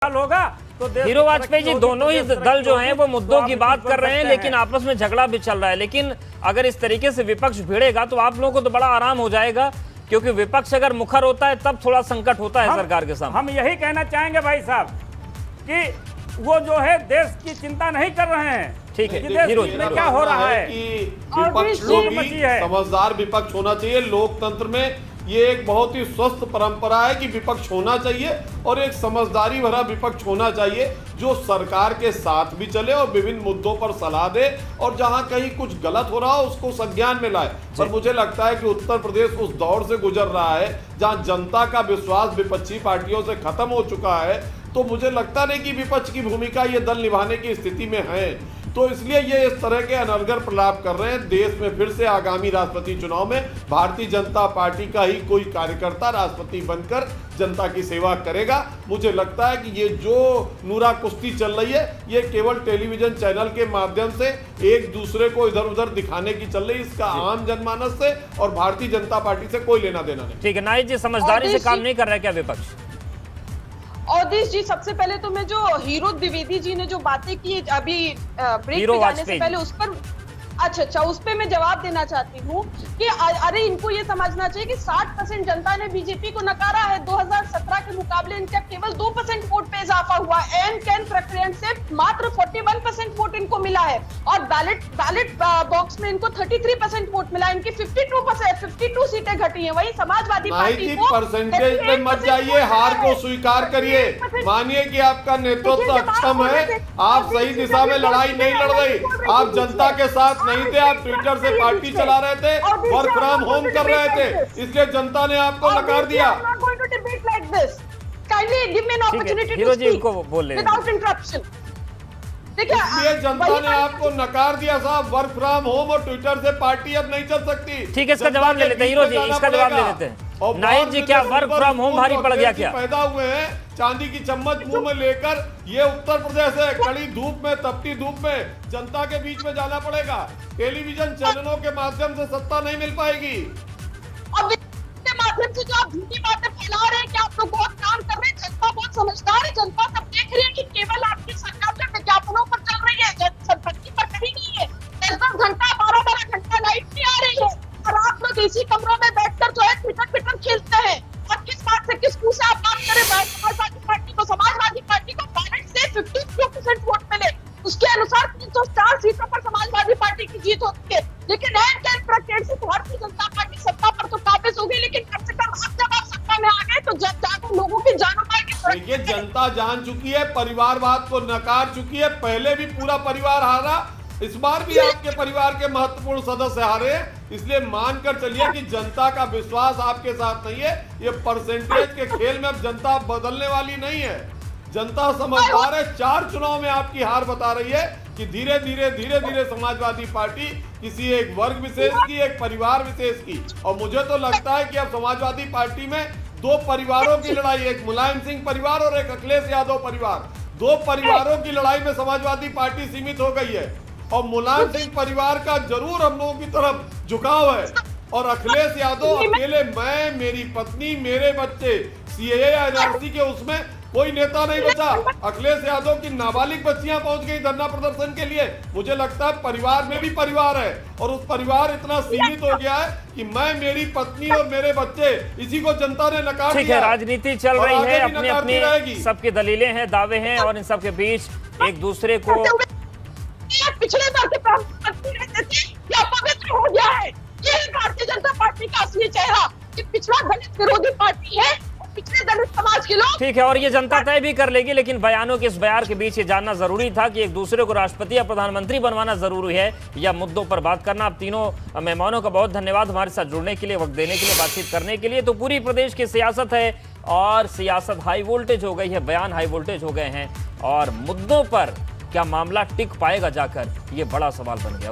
होगा तो हीरो वाजपेयी जी दोनों ही दल जो हैं वो मुद्दों की बात कर रहे हैं, लेकिन आपस में झगड़ा भी चल रहा है। लेकिन अगर इस तरीके से विपक्ष भिड़ेगा तो आप लोगों को तो बड़ा आराम हो जाएगा, क्योंकि विपक्ष अगर मुखर होता है तब थोड़ा संकट होता है सरकार के सामने। हम यही कहना चाहेंगे भाई साहब कि वो जो है देश की चिंता नहीं कर रहे हैं। ठीक है, हीरो जी क्या हो रहा है कि विपक्ष को भी समझदार विपक्ष होना चाहिए। लोकतंत्र में ये एक बहुत ही स्वस्थ परंपरा है कि विपक्ष होना चाहिए और एक समझदारी भरा विपक्ष होना चाहिए जो सरकार के साथ भी चले और विभिन्न मुद्दों पर सलाह दे और जहां कहीं कुछ गलत हो रहा हो उसको संज्ञान में लाए। पर मुझे लगता है कि उत्तर प्रदेश उस दौर से गुजर रहा है जहां जनता का विश्वास विपक्षी पार्टियों से खत्म हो चुका है। तो मुझे लगता नहीं कि विपक्ष की भूमिका ये दल निभाने की स्थिति में है, तो इसलिए ये इस तरह के अनर्गल प्रलाप कर रहे हैं। देश में फिर से आगामी राष्ट्रपति चुनाव में भारतीय जनता पार्टी का ही कोई कार्यकर्ता राष्ट्रपति बनकर जनता की सेवा करेगा। मुझे लगता है कि ये जो नूरा कुश्ती चल रही है ये केवल टेलीविजन चैनल के माध्यम से एक दूसरे को इधर उधर दिखाने की चल रही है। इसका आम जनमानस से और भारतीय जनता पार्टी से कोई लेना देना नहीं। ठीक है, नाइक जी समझदारी से काम नहीं कर रहा है क्या विपक्ष? अवधेश जी, सबसे पहले तो मैं जो हीरो द्विवेदी जी ने जो बातें की अभी ब्रेक पे जाने से पहले उस पर अच्छा उस पे मैं जवाब देना चाहती हूँ कि अरे इनको ये समझना चाहिए कि 60% जनता ने बीजेपी को नकारा है। 2017 के मुकाबले इनका केवल 2% वोट पे इजाफा हुआ। एन कैन प्रक्रिया से मात्र 41% वोट इनको मिला है और बैलेट बॉक्स में इनको 33% वोट मिला। इनकी 52 सीटें घटी है। वही समाजवादी पार्टी को परसेंटेज में मत जाइए, हार को स्वीकार करिए, मानिए कि आपका नेतृत्व अक्षम है, आप सही दिशा में लड़ाई नहीं लड़ रही, आप जनता के साथ नहीं थे, आप ट्विटर से पार्टी चला रहे थे, वर्क फ्रॉम होम कर रहे थे, इसलिए जनता ने आपको नकार दिया। हीरो जी को बोल इसलिए जनता ने आपको नकार दिया साहब। वर्क फ्रॉम होम और ट्विटर से पार्टी अब नहीं चल सकती। ठीक है, इसका जवाब ले लेते हैं हीरो जी, इसका जवाब ले लेते हैं। नाइक जी क्या वर्क फ्रॉम होम भारी पड़ गया क्या? पैदा हुए हैं चांदी की चम्मच मुंह में लेकर, ये उत्तर प्रदेश है, कड़ी धूप में तपती धूप में जनता के बीच में जाना पड़ेगा। टेलीविजन चैनलों के माध्यम से सत्ता नहीं मिल पाएगी। अब इसके माध्यम से जो आप झूठी बातें फैला रहे हैं कि आप लोग बहुत काम कर रहे हैं, जनता बहुत समझदार है, जनता सब देख रही है कि केवल आपकी सरकार के विज्ञापनों पर चल रही है, संपत्ति पर कहीं नहीं है। 10-10 घंटा 12-12 घंटा लाइट नहीं आ रही है और आप लोग इसी कमरों में बैठकर जो है ट्विटर खेलते हैं। और किस बात से किस मुंह से आप बात करें? समाजवादी पार्टी को बैलेट से 52% वोट मिले, उसके अनुसार 304 सीटों पर समाजवादी पार्टी की जीत होती है। लेकिन से भारतीय जनता पार्टी सत्ता पर तो काबिज हो गई, लेकिन कम से कम अब जब आप सत्ता में आ गए तो जाकर लोगों की जानो माल की देखिए जनता जान चुकी है, परिवारवाद को नकार चुकी है। पहले भी पूरा परिवार हारा, इस बार भी आपके परिवार के महत्वपूर्ण सदस्य हारे, इसलिए मानकर चलिए कि जनता का विश्वास आपके साथ नहीं है। ये परसेंटेज के खेल में अब जनता बदलने वाली नहीं है। जनता समझदार है। 4 चुनाव में आपकी हार बता रही है कि धीरे धीरे समाजवादी पार्टी किसी एक वर्ग विशेष की, एक परिवार विशेष की, और मुझे तो लगता है कि अब समाजवादी पार्टी में 2 परिवारों की लड़ाई, एक मुलायम सिंह परिवार और एक अखिलेश यादव परिवार, 2 परिवारों की लड़ाई में समाजवादी पार्टी सीमित हो गई है। और मुलायम सिंह परिवार का जरूर हम लोगों की तरफ झुकाव है और अखिलेश यादव अकेले, मैं, मेरी पत्नी, मेरे बच्चे, सीएए एनआरसी के उसमें कोई नेता नहीं बचा। अखिलेश यादव की नाबालिग बच्चियां पहुंच गई धरना प्रदर्शन के लिए। मुझे लगता है परिवार में भी परिवार है और उस परिवार इतना सीमित हो गया है कि मैं, मेरी पत्नी और मेरे बच्चे, इसी को जनता ने नकार दिया। ठीक है, राजनीति चल रही है, अपनी अपनी सबकी दलीलें हैं, दावे हैं और इन सबके बीच एक दूसरे को पिछले बार के प्रधानमंत्री रहते थे या पवित्र हो गया है। ये भारतीय जनता पार्टी का असली चेहरा कि पिछड़ा दलित विरोधी पार्टी है, पिछले दलित समाज के लोग। ठीक है, और ये जनता तय भी कर लेगी, लेकिन बयानों के इस बयार के बीच ये जानना जरूरी था कि एक दूसरे को राष्ट्रपति या प्रधानमंत्री बनवाना जरूरी है या मुद्दों पर बात करना। आप तीनों मेहमानों का बहुत धन्यवाद हमारे साथ जुड़ने के लिए, वक्त देने के लिए, बातचीत करने के लिए। तो पूरी प्रदेश की सियासत है और सियासत हाई वोल्टेज हो गई है, बयान हाई वोल्टेज हो गए हैं और मुद्दों पर क्या मामला टिक पाएगा जाकर, ये बड़ा सवाल बन गया।